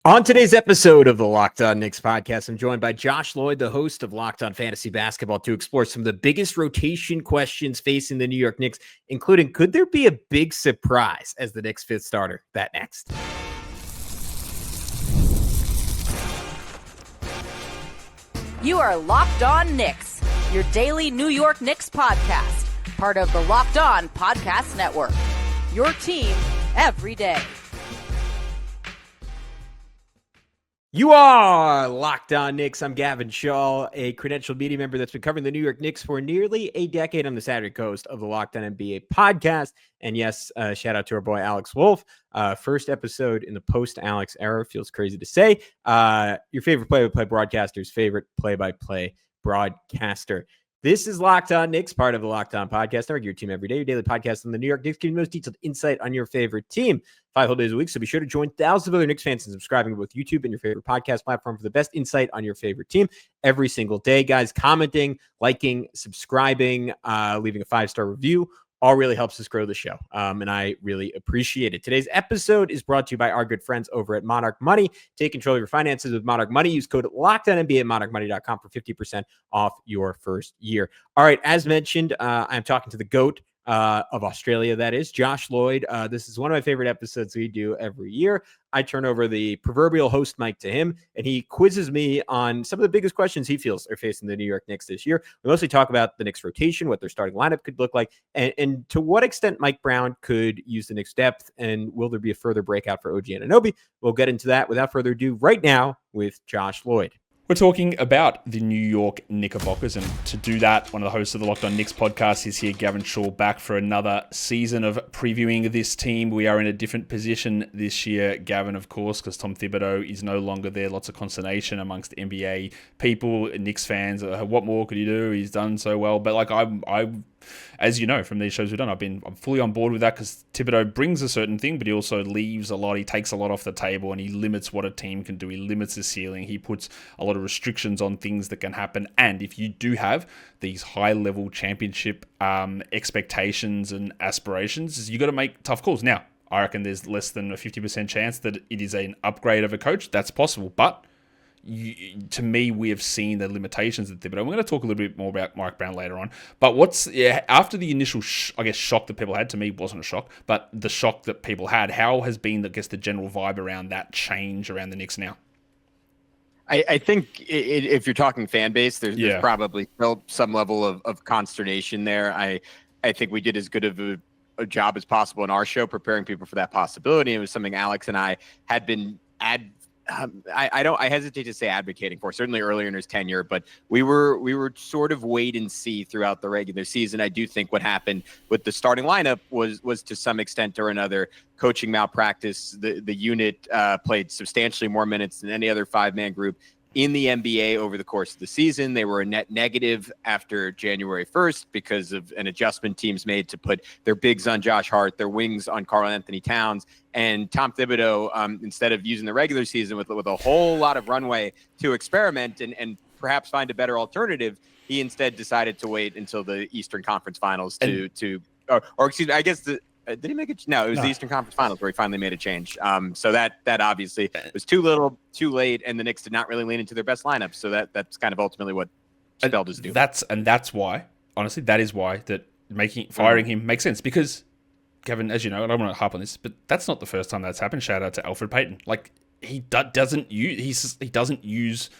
On today's episode of the Locked On Knicks podcast, I'm joined by Josh Lloyd, the host of Locked On Fantasy Basketball, to explore some of the biggest rotation questions facing the New York Knicks, including could there be a big surprise as the Knicks' fifth starter? That next. You are Locked On Knicks, your daily New York Knicks podcast, part of the Locked On Podcast Network. Your team every day. You are Locked On Knicks. I'm Gavin Schall, a credentialed media member that's been covering the New York Knicks for nearly a decade on the Saturday coast of the Locked On NBA podcast. And yes, shout out to our boy Alex Wolf. First episode in the post-Alex era. Feels crazy to say. Your favorite play-by-play broadcaster's favorite play-by-play broadcaster. This is Locked On Knicks, part of the Locked On Podcast Network, your team every day, your daily podcast on the New York Knicks, giving you the most detailed insight on your favorite team 5 whole days a week. So be sure to join thousands of other Knicks fans and subscribing to both YouTube and your favorite podcast platform for the best insight on your favorite team every single day. Guys, commenting, liking, subscribing, leaving a 5-star review all really helps us grow the show, and I really appreciate it. Today's episode is brought to you by our good friends over at Monarch Money. Take control of your finances with Monarch Money. Use code LOCKEDONNBA at monarchmoney.com for 50% off your first year. All right, as mentioned, I'm talking to the GOAT of Australia, that is, Josh Lloyd. This is one of my favorite episodes we do every year. I turn over the proverbial host mic to him, and he quizzes me on some of the biggest questions he feels are facing the New York Knicks this year. We mostly talk about the Knicks rotation, what their starting lineup could look like, and to what extent Mike Brown could use the Knicks depth, and will there be a further breakout for OG Anunoby? We'll get into that without further ado right now with Josh Lloyd. We're talking about the New York Knickerbockers, and to do that, one of the hosts of the Locked On Knicks podcast is here, Gavin Schall, back for another season of previewing this team. We are in a different position this year, Gavin, of course, because Tom Thibodeau is no longer there. Lots of consternation amongst NBA people, Knicks fans. What more could he do? He's done so well. But I as you know from these shows we've done, I'm fully on board with that because Thibodeau brings a certain thing, but he also leaves a lot. He takes a lot off the table, and he limits what a team can do. He limits the ceiling. He puts a lot of restrictions on things that can happen. And if you do have these high-level championship expectations and aspirations, you got to make tough calls. Now, I reckon there's less than a 50% chance that it is an upgrade of a coach. That's possible, but to me, we have seen the limitations of Thibodeau. We're going to talk a little bit more about Mike Brown later on. But after the initial, shock that people had, to me wasn't a shock, but the shock that people had, how has been, the general vibe around that change around the Knicks now? I think if you're talking fan base, there's probably still some level of consternation there. I think we did as good of a job as possible in our show preparing people for that possibility. It was something Alex and I had been I hesitate to say advocating for, certainly earlier in his tenure, but we were sort of wait and see throughout the regular season. I do think what happened with the starting lineup was to some extent or another coaching malpractice. The unit played substantially more minutes than any other 5-man group in the NBA over the course of the season. They were a net negative after January 1st because of an adjustment teams made to put their bigs on Josh Hart, their wings on Karl-Anthony Towns. And Tom Thibodeau, instead of using the regular season with a whole lot of runway to experiment and perhaps find a better alternative, he instead decided to wait until the Eastern Conference Finals or excuse me, I guess did he make it? No, it was the Eastern Conference Finals where he finally made a change. So that obviously was too little, too late, and the Knicks did not really lean into their best lineup. So that's kind of ultimately what spelled his doom. That's why, honestly, that is why that firing him makes sense, because Kevin, as you know, and I don't want to harp on this, but that's not the first time that's happened. Shout out to Elfrid Payton. Like, he doesn't use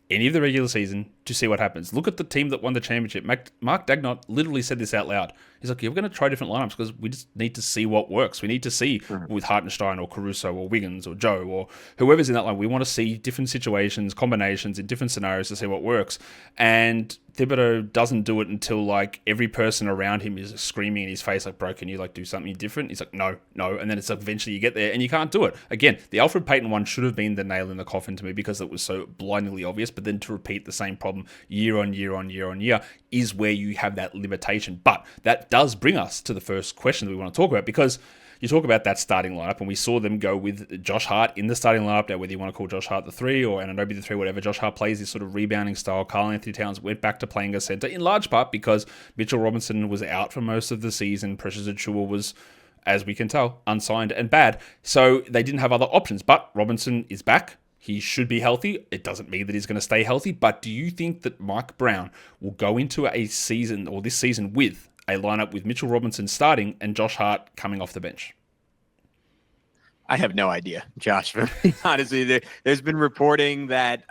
any of the regular season to see what happens. Look at the team that won the championship. Mark Dagnott literally said this out loud. He's like, yeah, we're going to try different lineups because we just need to see what works. We need to see with Hartenstein or Caruso or Wiggins or Joe or whoever's in that line. We want to see different situations, combinations in different scenarios to see what works. And Thibodeau doesn't do it until like every person around him is screaming in his face like, bro, can you like do something different? He's like, no. And then it's like eventually you get there and you can't do it. Again, the Elfrid Payton one should have been the nail in the coffin to me because it was so blindingly obvious. But then to repeat the same problem year on year on year on year is where you have that limitation. But that does bring us to the first question that we want to talk about, because you talk about that starting lineup, and we saw them go with Josh Hart in the starting lineup. Now, whether you want to call Josh Hart the 3 or Anunoby the 3, whatever, Josh Hart plays this sort of rebounding style. Karl-Anthony Towns went back to playing a center, in large part because Mitchell Robinson was out for most of the season. Precious Achiuwa was as we can tell, unsigned and bad. So they didn't have other options. But Robinson is back. He should be healthy. It doesn't mean that he's going to stay healthy. But do you think that Mike Brown will go into a season or this season with a lineup with Mitchell Robinson starting and Josh Hart coming off the bench? I have no idea, Josh. Honestly, there's been reporting that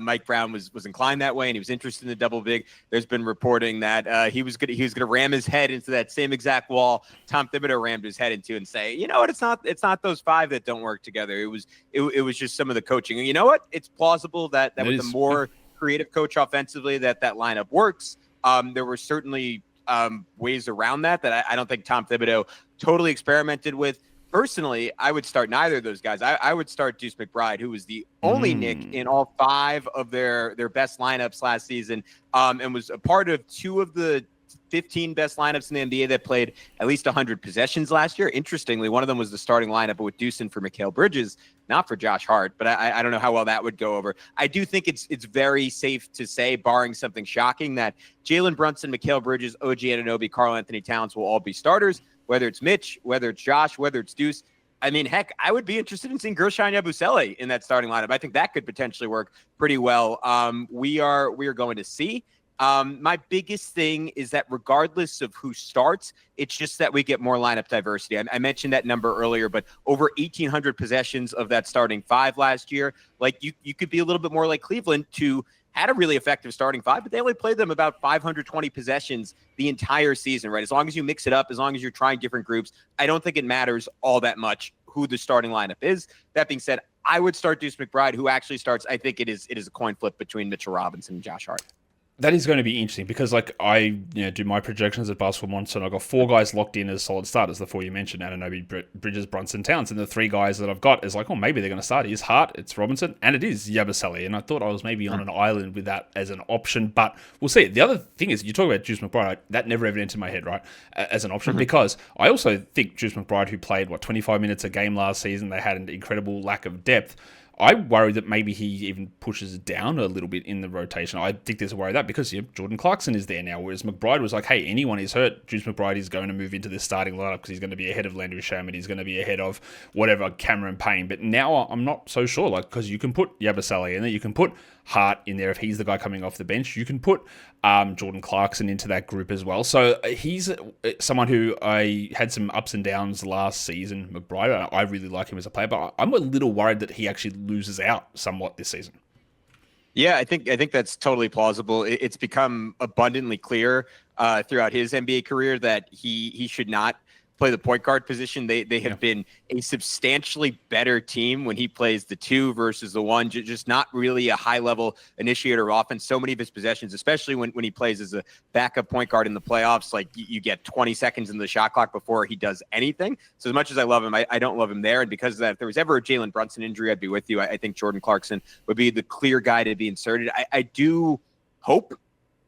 Mike Brown was inclined that way and he was interested in the double big. There's been reporting that he was gonna ram his head into that same exact wall Tom Thibodeau rammed his head into and say, you know what, it's not those five that don't work together. It was just some of the coaching. And you know what? It's plausible that with the more creative coach offensively that lineup works. There were certainly ways around that I don't think Tom Thibodeau totally experimented with. Personally, I would start neither of those guys. I would start Deuce McBride, who was the only Knick in all five of their best lineups last season, and was a part of two of the 15 best lineups in the NBA that played at least 100 possessions last year. Interestingly, one of them was the starting lineup with Deuce for Mikal Bridges, not for Josh Hart, but I don't know how well that would go over. I do think it's very safe to say, barring something shocking, that Jalen Brunson, Mikal Bridges, OG Anunoby, Karl Anthony Towns will all be starters. Whether it's Mitch, whether it's Josh, whether it's Deuce. I mean, heck, I would be interested in seeing Gershon Yabusele in that starting lineup. I think that could potentially work pretty well. We are going to see. My biggest thing is that regardless of who starts, it's just that we get more lineup diversity. I mentioned that number earlier, but over 1,800 possessions of that starting five last year. Like you could be a little bit more like Cleveland, to had a really effective starting five, but they only played them about 520 possessions the entire season, right? As long as you mix it up, as long as you're trying different groups, I don't think it matters all that much who the starting lineup is. That being said, I would start Deuce McBride, who actually starts. I think it is a coin flip between Mitchell Robinson and Josh Hart. That is going to be interesting because, like, I do my projections at Basketball Monster, and I've got four guys locked in as solid starters. The four you mentioned, Anunoby, Bridges, Brunson, Towns, and the three guys that I've got is like, oh, maybe they're going to start. It's Hart, it's Robinson, and it is Yabusele. And I thought I was maybe on an island with that as an option, but we'll see. The other thing is, you talk about Deuce McBride, that never ever entered my head, right, as an option, because I also think Deuce McBride, who played, 25 minutes a game last season, they had an incredible lack of depth. I worry that maybe he even pushes down a little bit in the rotation. I think there's a worry of that because Jordan Clarkson is there now, whereas McBride was like, hey, anyone is hurt, Deuce McBride is going to move into this starting lineup because he's going to be ahead of Landry Shamet, he's going to be ahead of whatever, Cameron Payne. But now I'm not so sure, because you can put Yabusele in there, you can put Hart in there if he's the guy coming off the bench, you can put Jordan Clarkson into that group as well. So he's someone who I had some ups and downs last season, McBride. I really like him as a player, but I'm a little worried that he actually loses out somewhat this season. Yeah, I think that's totally plausible. It's become abundantly clear throughout his NBA career that he should not play the point guard position. They have been a substantially better team when he plays the two versus the one, just not really a high level initiator of offense. So many of his possessions, especially when he plays as a backup point guard in the playoffs, like you get 20 seconds in the shot clock before he does anything. So as much as I love him, I don't love him there. And because of that, if there was ever a Jalen Brunson injury, I'd be with you. I think Jordan Clarkson would be the clear guy to be inserted. I do hope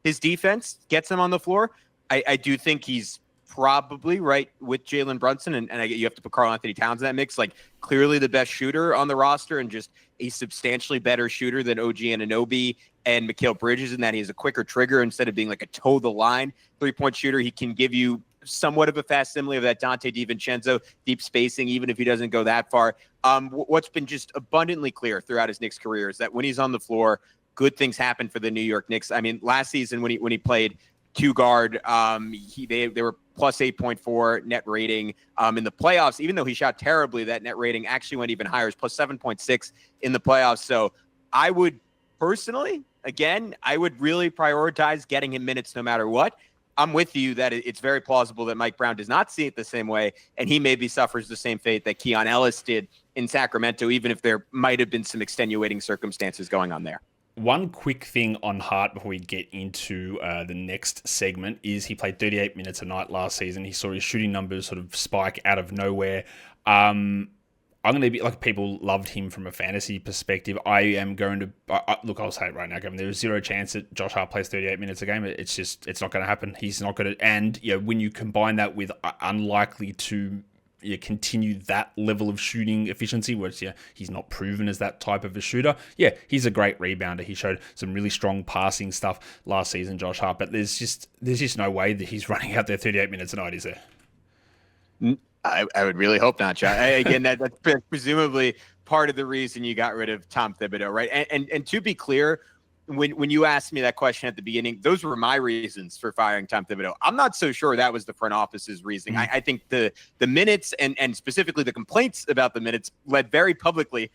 his defense gets him on the floor. I do think he's probably right with Jalen Brunson, and you have to put Karl Anthony Towns in that mix. Like, clearly the best shooter on the roster and just a substantially better shooter than OG Anunoby and Mikal Bridges, in that he has a quicker trigger instead of being like a toe the line 3-point shooter. He can give you somewhat of a facsimile of that Dante DiVincenzo deep spacing, even if he doesn't go that far. What's been just abundantly clear throughout his Knicks career is that when he's on the floor, good things happen for the New York Knicks. I mean, last season when he played two guard, they were plus 8.4 net rating in the playoffs. Even though he shot terribly, that net rating actually went even higher. It's plus 7.6 in the playoffs. So I would personally, again, I would really prioritize getting him minutes no matter what. I'm with you that it's very plausible that Mike Brown does not see it the same way, and he maybe suffers the same fate that Keon Ellis did in Sacramento, even if there might have been some extenuating circumstances going on there. One quick thing on Hart before we get into the next segment is he played 38 minutes a night last season. He saw his shooting numbers sort of spike out of nowhere. I'm going to be like, people loved him from a fantasy perspective. I am going to look, I'll say it right now, Gavin. There is zero chance that Josh Hart plays 38 minutes a game. It's not going to happen. He's not going to. And when you combine that with unlikely to continue that level of shooting efficiency, which he's not proven as that type of a shooter. Yeah, he's a great rebounder. He showed some really strong passing stuff last season, Josh Hart, but there's just no way that he's running out there 38 minutes a night, is there? I would really hope not, John. Again, that's presumably part of the reason you got rid of Tom Thibodeau, right? And to be clear, when you asked me that question at the beginning, those were my reasons for firing Tom Thibodeau. I'm not so sure that was the front office's reasoning. I think the minutes and specifically the complaints about the minutes led very publicly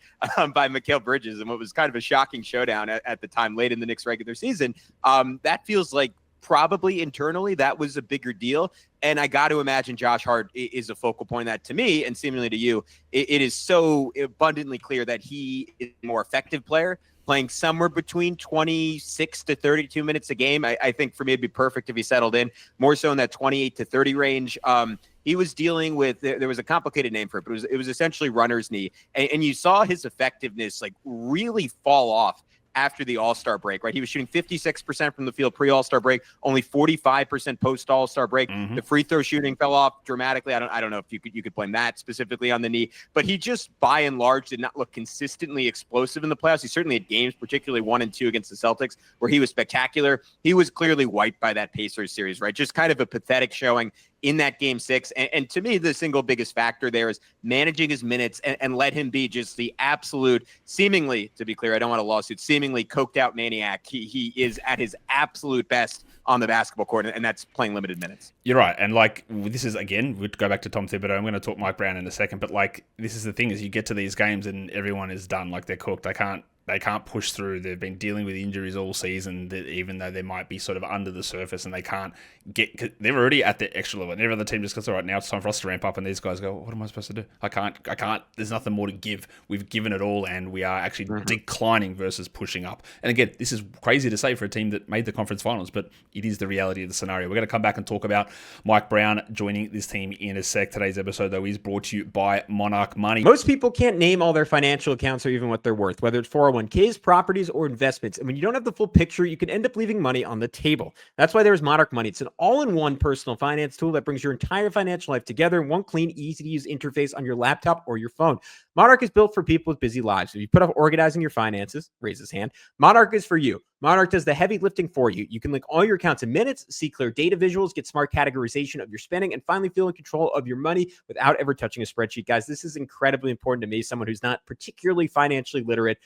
by Mikal Bridges, and what was kind of a shocking showdown at the time late in the Knicks regular season. That feels like probably internally that was a bigger deal. And I got to imagine Josh Hart is a focal point of that. To me, and seemingly to you, it is so abundantly clear that he is a more effective player, playing somewhere between 26 to 32 minutes a game. I think for me, it'd be perfect if he settled in more so in that 28 to 30 range. He was dealing with, there was a complicated name for it, but it was essentially runner's knee. And you saw his effectiveness like really fall off after the All-Star break, right? He was shooting 56% from the field pre-All-Star break, only 45% post-All-Star break. Mm-hmm. The free throw shooting fell off dramatically. I don't know if you could blame that specifically on the knee, but he just by and large did not look consistently explosive in the playoffs. He certainly had games, particularly 1 and 2 against the Celtics, where he was spectacular. He was clearly wiped by that Pacers series, right? Just kind of a pathetic showing in that game 6. And to me, the single biggest factor there is managing his minutes and let him be just the absolute, seemingly, to be clear, I don't want a lawsuit, seemingly coked out maniac. He is at his absolute best on the basketball court, and that's playing limited minutes. You're right. And like, this is, again, we'd go back to Tom Thibodeau. I'm going to talk Mike Brown in a second, but like, this is the thing is you get to these games and everyone is done. Like they're cooked. They can't push through. They've been dealing with injuries all season, even though they might be sort of under the surface, and they can't get. They're already at the extra level. And every other team just goes, all right, now it's time for us to ramp up. And these guys go, what am I supposed to do? I can't. There's nothing more to give. We've given it all, and we are actually declining versus pushing up. And again, this is crazy to say for a team that made the conference finals, but it is the reality of the scenario. We're going to come back and talk about Mike Brown joining this team in a sec. Today's episode, though, is brought to you by Monarch Money. Most people can't name all their financial accounts or even what they're worth, whether it's 401ks, properties, or investments. And when you don't have the full picture, you can end up leaving money on the table. That's why there's Monarch Money. It's an all-in-one personal finance tool that brings your entire financial life together in one clean, easy-to-use interface on your laptop or your phone. Monarch is built for people with busy lives. If you put off organizing your finances, raise his hand, Monarch is for you. Monarch does the heavy lifting for you. You can link all your accounts in minutes, see clear data visuals, get smart categorization of your spending, and finally feel in control of your money without ever touching a spreadsheet. Guys, this is incredibly important to me, someone who's not particularly financially literate,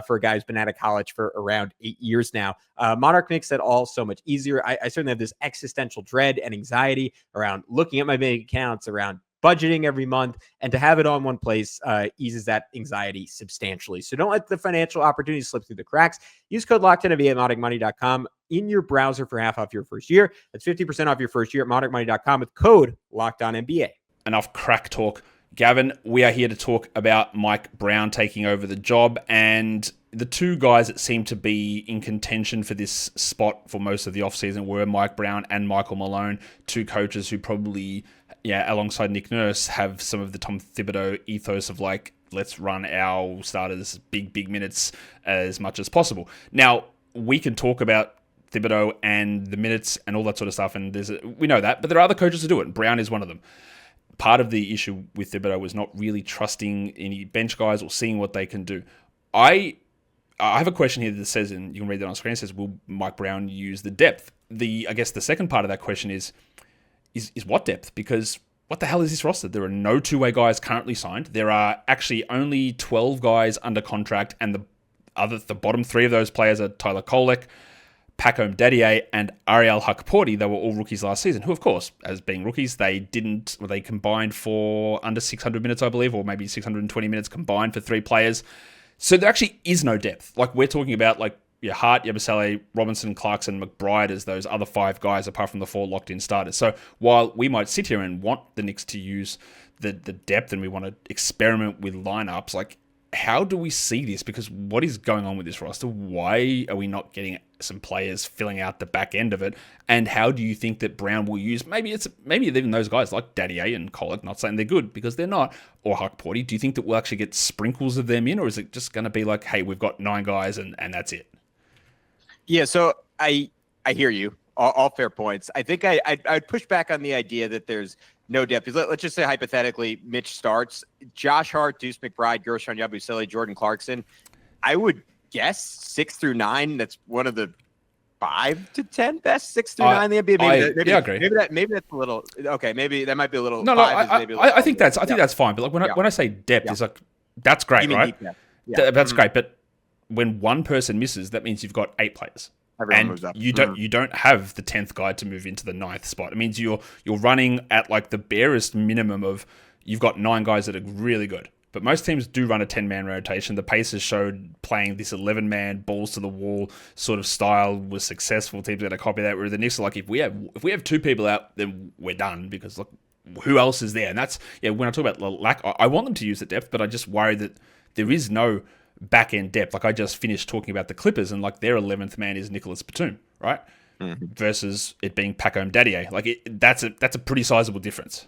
for a guy who's been out of college for around 8 years now. Monarch makes that all so much easier. I certainly have this existential dread and anxiety around looking at my bank accounts, around budgeting every month, and to have it all in one place eases that anxiety substantially. So don't let the financial opportunities slip through the cracks. Use code LOCKEDON at monarchmoney.com in your browser for half off your first year. That's 50% off your first year at monarchmoney.com with code LOCKEDONNBA. Enough crack talk. Gavin, we are here to talk about Mike Brown taking over the job, and the two guys that seem to be in contention for this spot for most of the offseason were Mike Brown and Michael Malone, two coaches who probably, alongside Nick Nurse, have some of the Tom Thibodeau ethos of like, let's run our starters big minutes as much as possible. Now, we can talk about Thibodeau and the minutes and all that sort of stuff, and we know that, but there are other coaches who do it, and Brown is one of them. Part of the issue with Thibodeau was not really trusting any bench guys or seeing what they can do. I have a question here that says, and you can read that on screen, it says, will Mike Brown use the depth? I guess the second part of that question is what depth? Because what the hell is this roster? There are no two-way guys currently signed. There are actually only 12 guys under contract, and the bottom 3 of those players are Tyler Kolek, Pacome Dadier, and Ariel Hakporti. They were all rookies last season, who, of course, as being rookies, they combined for under 600 minutes, I believe, or maybe 620 minutes combined for 3 players. So there actually is no depth. Like, we're talking about, Hart, Yabusele, Robinson, Clarkson, McBride as those other 5 guys, apart from the 4 locked-in starters. So while we might sit here and want the Knicks to use the depth and we want to experiment with lineups, how do we see this? Because what is going on with this roster? Why are we not getting some players filling out the back end of it? And how do you think that Brown will use, maybe even those guys like Dadier and Kolek, not saying they're good because they're not, or Hakporti, do you think that we'll actually get sprinkles of them in, or is it just going to be like, hey, we've got 9 guys and that's it? Yeah, so I hear you. All fair points. I think I'd push back on the idea that there's no depth. Let's just say hypothetically, Mitch starts. Josh Hart, Deuce McBride, Gershon Yabusele, Jordan Clarkson. I would guess 6 through 9. That's one of the 5 to 10 best 6 through 9 in the NBA. Maybe I agree. Maybe that's a little okay. Maybe that might be a little. No, I think that's fine. But like when I say depth, it's like that's great, right? That's great. But when one person misses, that means you've got 8 players. Everyone moves up. You don't have the 10th guy to move into the 9th spot. It means you're running at like the barest minimum of you've got 9 guys that are really good. But most teams do run a 10-man rotation. The Pacers showed playing this 11-man balls to the wall sort of style was successful. Teams are going to copy that. Where the Knicks are like, if we have 2 people out, then we're done because look, who else is there? And that's when I talk about lack, I want them to use the depth, but I just worry that there is no back end depth. Like I just finished talking about the Clippers, and like their 11th man is Nicholas Batum, right? Versus it being Paco Daddier. Like that's a pretty sizable difference.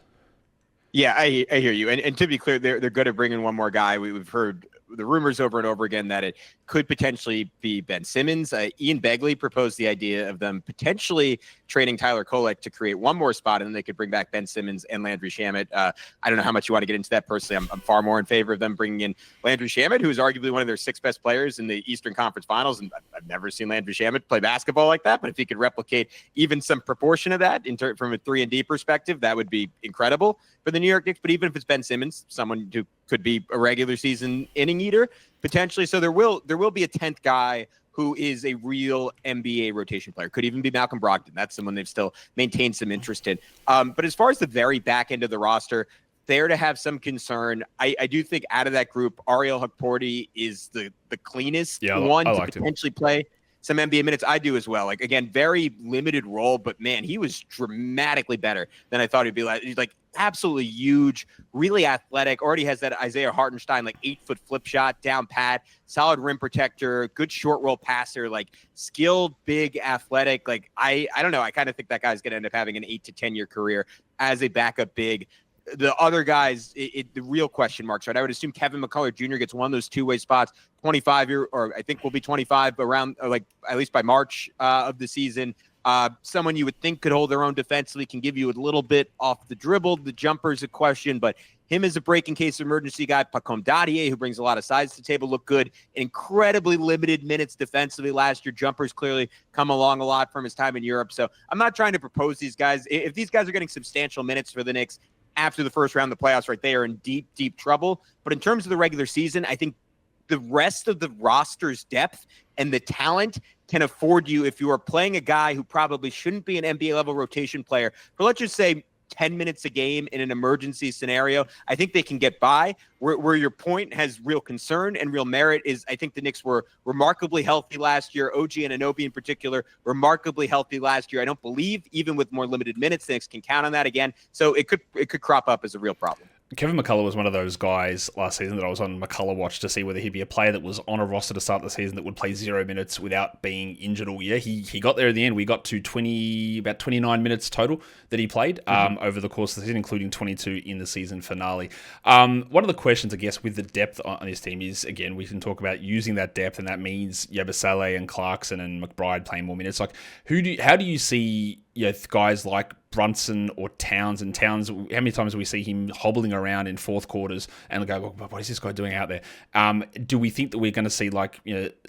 Yeah, I hear you. And to be clear, they're good at bringing one more guy. We've heard the rumors over and over again that it could potentially be Ben Simmons. Ian Begley proposed the idea of them potentially trading Tyler Kolek to create one more spot, and then they could bring back Ben Simmons and Landry Shamet. I don't know how much you want to get into that personally. I'm far more in favor of them bringing in Landry Shamet, who is arguably one of their 6 best players in the Eastern Conference Finals. And I've never seen Landry Shamet play basketball like that, but if he could replicate even some proportion of that from a 3-and-D perspective, that would be incredible for the New York Knicks. But even if it's Ben Simmons, someone who could be a regular season inning eater potentially, so there will be a 10th guy who is a real NBA rotation player. Could even be Malcolm Brogdon. That's someone they've still maintained some interest in. But as far as the very back end of the roster, there to have some concern. I do think out of that group, Ariel Hukporti is the cleanest one to potentially play some NBA minutes. I do as well. Like, again, very limited role, but man, he was dramatically better than I thought he'd be. He's like absolutely huge, really athletic, already has that Isaiah Hartenstein, like 8-foot flip shot, down pat, solid rim protector, good short roll passer, like skilled, big, athletic. Like, I don't know. I kind of think that guy's going to end up having an 8 to 10 year career as a backup big. The other guys, the real question marks, right? I would assume Kevin McCullough Jr. gets one of those two-way spots, 25-year, or I think will be 25 around, like at least by March of the season. Someone you would think could hold their own defensively, can give you a little bit off the dribble. The jumper's a question, but him as a break in case of emergency guy. Paco Daddier, who brings a lot of size to the table, look good. Incredibly limited minutes defensively last year. Jumpers clearly come along a lot from his time in Europe. So I'm not trying to propose these guys. If these guys are getting substantial minutes for the Knicks after the first round of the playoffs, right, they are in deep, deep trouble. But in terms of the regular season, I think the rest of the roster's depth and the talent can afford you, if you are playing a guy who probably shouldn't be an NBA level rotation player, for let's just say 10 minutes a game in an emergency scenario, I think they can get by. Where your point has real concern and real merit is, I think the Knicks were remarkably healthy last year. OG Anunoby in particular, remarkably healthy last year. I don't believe, even with more limited minutes, the Knicks can count on that again. So it could crop up as a real problem. Kevin McCullough was one of those guys last season that I was on McCullough watch to see whether he'd be a player that was on a roster to start the season that would play 0 minutes without being injured all year. He got there at the end. We got to about 29 minutes total that he played over the course of the season, including 22 in the season finale. One of the questions, I guess, with the depth on this team is, again, we can talk about using that depth, and that means Yabusele and Clarkson and McBride playing more minutes. Like, how do you see guys like Brunson or Towns? And Towns, how many times do we see him hobbling around in fourth quarters and go, what is this guy doing out there? Do we think that we're going to see, like,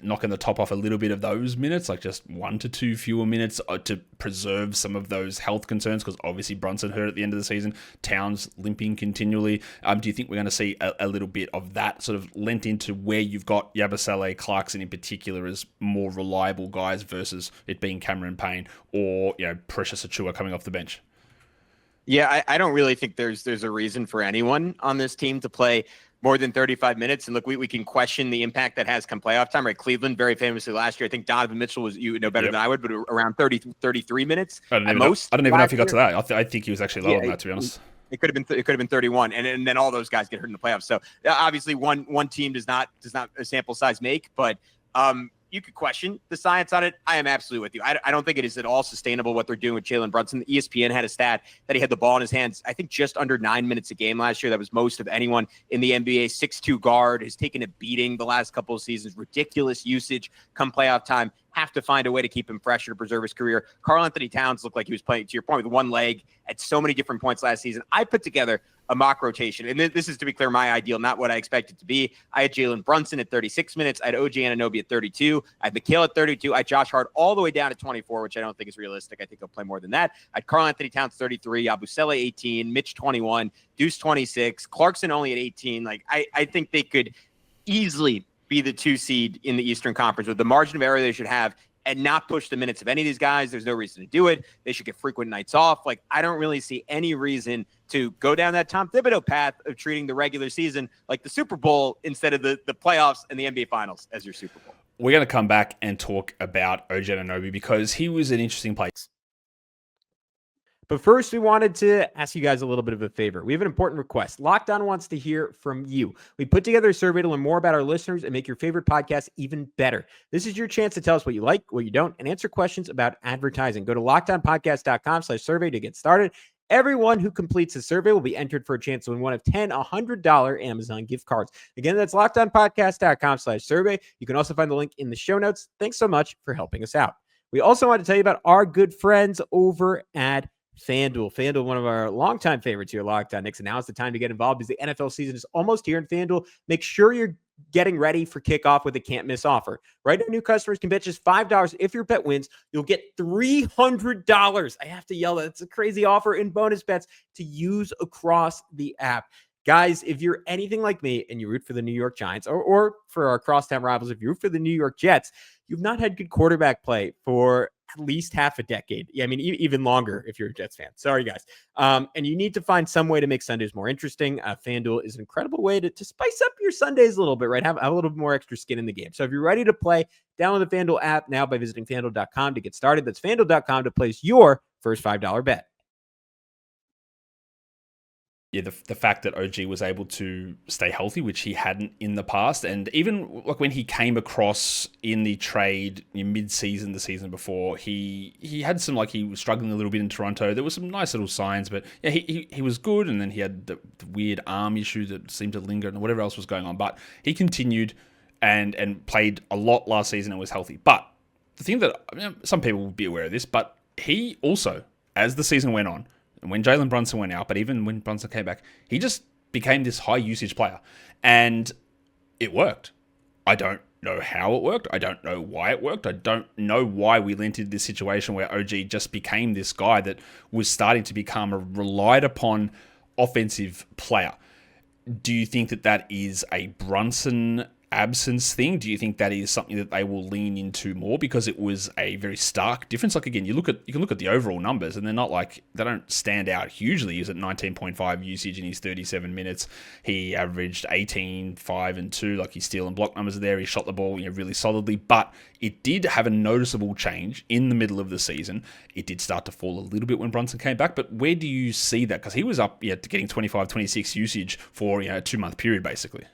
knocking the top off a little bit of those minutes, like just 1 to 2 fewer minutes to preserve some of those health concerns? Because obviously Brunson hurt at the end of the season, Towns limping continually. Do you think we're going to see a little bit of that sort of lent into where you've got Yabusele, Clarkson in particular as more reliable guys versus it being Cameron Payne or Precious Achiuwa coming off the bench? Yeah, I don't really think there's a reason for anyone on this team to play more than 35 minutes. And look, we can question the impact that has come playoff time, right? Cleveland, very famously last year, I think Donovan Mitchell was, better than I would, but around 33 minutes at most. I don't even know if he got to that. I think he was actually lower than that, to be honest. It could have been 31, and then all those guys get hurt in the playoffs. So obviously, one team does not a sample size make, but you could question the science on it. I am absolutely with you. I don't think it is at all sustainable what they're doing with Jalen Brunson. ESPN had a stat that he had the ball in his hands, I think, just under 9 minutes a game last year. That was most of anyone in the NBA. 6'2" guard, has taken a beating the last couple of seasons. Ridiculous usage come playoff time. Have to find a way to keep him fresh to preserve his career. Karl Anthony Towns looked like he was playing, to your point, with one leg at so many different points last season. I put together a mock rotation. And this is, to be clear, my ideal, not what I expect it to be. I had Jalen Brunson at 36 minutes. I had OG Anunoby at 32. I had McHale at 32. I had Josh Hart all the way down at 24, which I don't think is realistic. I think he'll play more than that. I had Karl Anthony Towns 33, Abusele 18, Mitch 21, Deuce 26, Clarkson only at 18. Like I think they could easily be the 2 seed in the Eastern Conference with the margin of error they should have and not push the minutes of any of these guys. There's no reason to do it. They should get frequent nights off. Like, I don't really see any reason to go down that Tom Thibodeau path of treating the regular season like the Super Bowl instead of the playoffs and the NBA Finals as your Super Bowl. We're going to come back and talk about OG Anunoby because he was an interesting place. But first, we wanted to ask you guys a little bit of a favor. We have an important request. Locked On wants to hear from you. We put together a survey to learn more about our listeners and make your favorite podcast even better. This is your chance to tell us what you like, what you don't, and answer questions about advertising. Go to lockedonpodcast.com/survey to get started. Everyone who completes the survey will be entered for a chance to win one of 10 $100 Amazon gift cards. Again, that's lockedonpodcast.com/survey. You can also find the link in the show notes. Thanks so much for helping us out. We also want to tell you about our good friends over at FanDuel. FanDuel, one of our longtime favorites here, Locked On Knicks. And now is the time to get involved because the NFL season is almost here in FanDuel. Make sure you're getting ready for kickoff with a can't-miss offer. Right now, new customers can bet just $5. If your bet wins, you'll get $300. I have to yell that. It's a crazy offer in bonus bets to use across the app. Guys, if you're anything like me and you root for the New York Giants or for our crosstown rivals, if you root for the New York Jets, you've not had good quarterback play for at least half a decade. Yeah, I mean, even longer if you're a Jets fan. Sorry, guys. And you need to find some way to make Sundays more interesting. FanDuel is an incredible way to spice up your Sundays a little bit, right? Have a little bit more extra skin in the game. So if you're ready to play, download the FanDuel app now by visiting FanDuel.com to get started. That's FanDuel.com to place your first $5 bet. Yeah, the fact that OG was able to stay healthy, which he hadn't in the past, and even like when he came across in the trade mid-season, the season before, he had some, like, he was struggling a little bit in Toronto. There were some nice little signs, but yeah, he was good, and then he had the weird arm issue that seemed to linger and whatever else was going on. But he continued and played a lot last season and was healthy. But the thing that, I mean, some people will be aware of this, but he also, as the season went on, and when Jalen Brunson went out, but even when Brunson came back, he just became this high usage player. And it worked. I don't know how it worked. I don't know why it worked. I don't know why we went into this situation where OG just became this guy that was starting to become a relied upon offensive player. Do you think that that is a Brunson absence thing? Do you think that is something that they will lean into more because it was a very stark difference? Like, again, you can look at the overall numbers and they're not like, they don't stand out hugely. He was at 19.5 usage in his 37 minutes. He averaged 18, 5 and 2. Like, his steal and block numbers are there. He shot the ball, really solidly, but it did have a noticeable change in the middle of the season. It did start to fall a little bit when Brunson came back, but where do you see that? Because he was up to getting 25, 26 usage for a 2-month period, basically.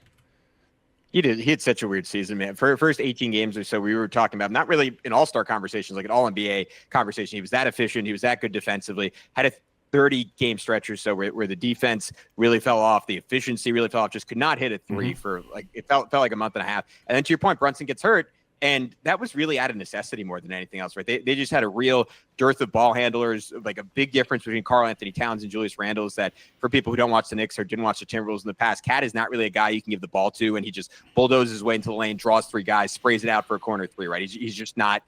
He did. He had such a weird season, man. For first 18 games or so, we were talking about not really an all-star conversations, like an all-NBA conversation. He was that efficient. He was that good defensively. Had a 30-game stretch or so where the defense really fell off. The efficiency really fell off. Just could not hit a three for, like, it felt like a month and a half. And then to your point, Brunson gets hurt. And that was really out of necessity more than anything else, right? They just had a real dearth of ball handlers, like a big difference between Karl Anthony Towns and Julius Randle is that for people who don't watch the Knicks or didn't watch the Timberwolves in the past, Cat is not really a guy you can give the ball to, and he just bulldozes his way into the lane, draws 3 guys, sprays it out for a corner 3, right? He's just not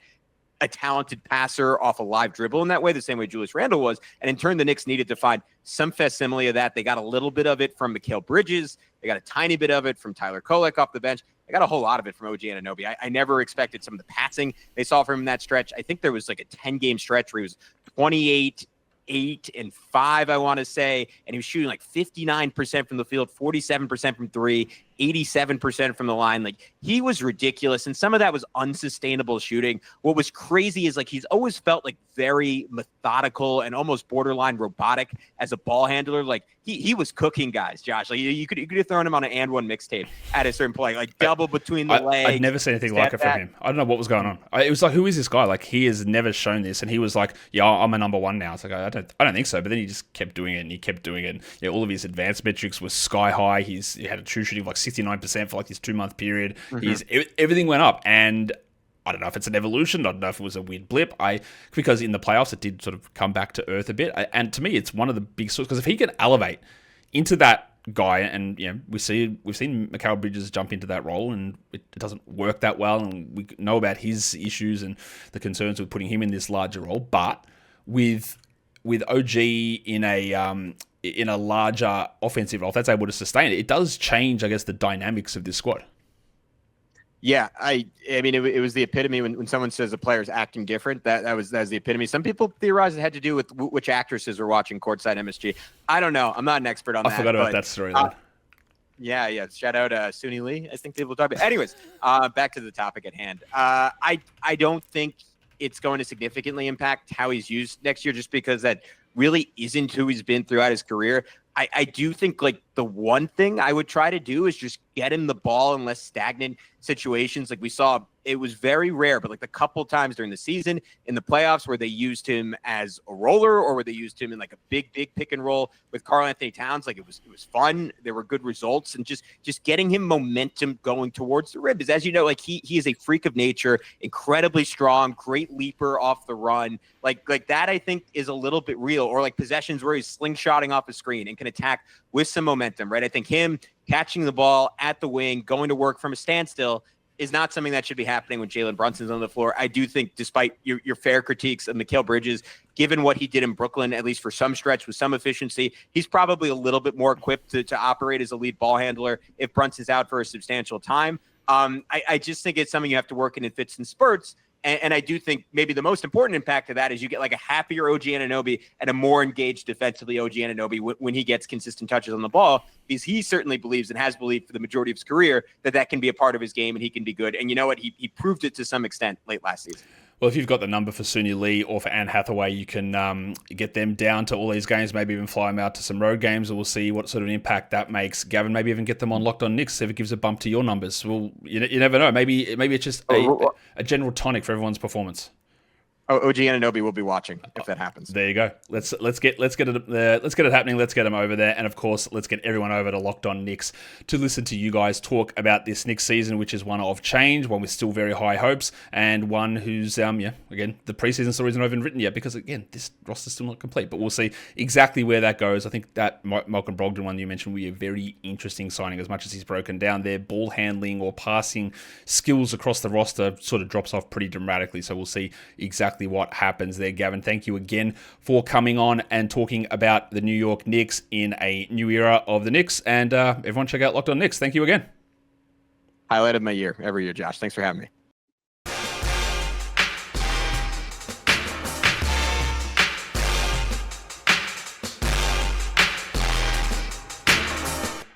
a talented passer off a live dribble in that way, the same way Julius Randle was. And in turn, the Knicks needed to find some facsimile of that. They got a little bit of it from Mikal Bridges. They got a tiny bit of it from Tyler Kolek off the bench. I got a whole lot of it from OG Anunoby. I never expected some of the passing they saw from him in that stretch. I think there was like a 10-game stretch where he was 28, 8 and 5, I want to say, and he was shooting like 59% from the field, 47% from 3, 87% from the line. Like, he was ridiculous, and some of that was unsustainable shooting. What was crazy is, like, he's always felt like very methodical and almost borderline robotic as a ball handler. Like, he was cooking guys, Josh. Like, you could have thrown him on an and one mixtape at a certain point, like double between the legs. I'd never seen anything like it from him. I don't know what was going on. It was like, who is this guy? Like, he has never shown this, and he was like, yeah, I'm a number one now. It's like, I don't think so. But then he just kept doing it, and he kept doing it. And, all of his advanced metrics were sky high. He had a true shooting of like 69% for like this 2-month period. Everything went up, and I don't know if it's an evolution. I don't know if it was a weird blip. Because in the playoffs, it did sort of come back to earth a bit. And to me, it's one of the big sources, because if he can elevate into that guy, and we've seen Mikal Bridges jump into that role, and it doesn't work that well, and we know about his issues and the concerns with putting him in this larger role. But with OG in a larger offensive role, if that's able to sustain it, it does change, I guess, the dynamics of this squad. Yeah, I mean, it was the epitome when someone says a player's acting different. That was the epitome. Some people theorize it had to do with which actresses were watching courtside MSG. I don't know. I'm not an expert on that. I forgot about that storyline. Yeah. Shout out Suni Lee. I think people talk about. Anyways, back to the topic at hand. I don't think it's going to significantly impact how he's used next year, just because that really isn't who he's been throughout his career. I do think like the one thing I would try to do is just get him the ball in less stagnant situations. Like we saw, it was very rare, but like the couple times during the season in the playoffs where they used him as a roller, or where they used him in like a big pick and roll with Karl Anthony Towns, like it was fun. There were good results, and just getting him momentum going towards the rim. Because as you know, like he is a freak of nature, incredibly strong, great leaper off the run. Like that I think is a little bit real, or like possessions where he's slingshotting off a screen and can attack with some momentum, right? I think him catching the ball at the wing, going to work from a standstill is not something that should be happening when Jalen Brunson's on the floor. I do think, despite your fair critiques of Mikal Bridges, given what he did in Brooklyn, at least for some stretch with some efficiency, he's probably a little bit more equipped to operate as a lead ball handler if Brunson's out for a substantial time. I just think it's something you have to work in fits and spurts. And I do think maybe the most important impact of that is you get like a happier OG Anunoby and a more engaged defensively OG Anunoby when he gets consistent touches on the ball, because he certainly believes and has believed for the majority of his career that can be a part of his game and he can be good. And you know what? He proved it to some extent late last season. Well, if you've got the number for Suni Lee or for Anne Hathaway, you can get them down to all these games, maybe even fly them out to some road games, and we'll see what sort of impact that makes. Gavin, maybe even get them on Locked On Knicks, see if it gives a bump to your numbers. Well, you never know. Maybe it's just a general tonic for everyone's performance. OG Anunoby will be watching if that happens. There you go. Let's get it happening. Let's get them over there, and of course, let's get everyone over to Locked On Knicks to listen to you guys talk about this Knicks season, which is one of change, one with still very high hopes, and one who's again, the preseason story isn't even written yet because again, this roster's still not complete. But we'll see exactly where that goes. I think that Malcolm Brogdon one you mentioned will be a very interesting signing. As much as he's broken down, their ball handling or passing skills across the roster sort of drops off pretty dramatically. So we'll see exactly what happens there. Gavin, thank you again for coming on and talking about the New York Knicks in a new era of the Knicks. And everyone check out Locked On Knicks. Thank you again. Highlight of my year every year, Josh. Thanks for having me.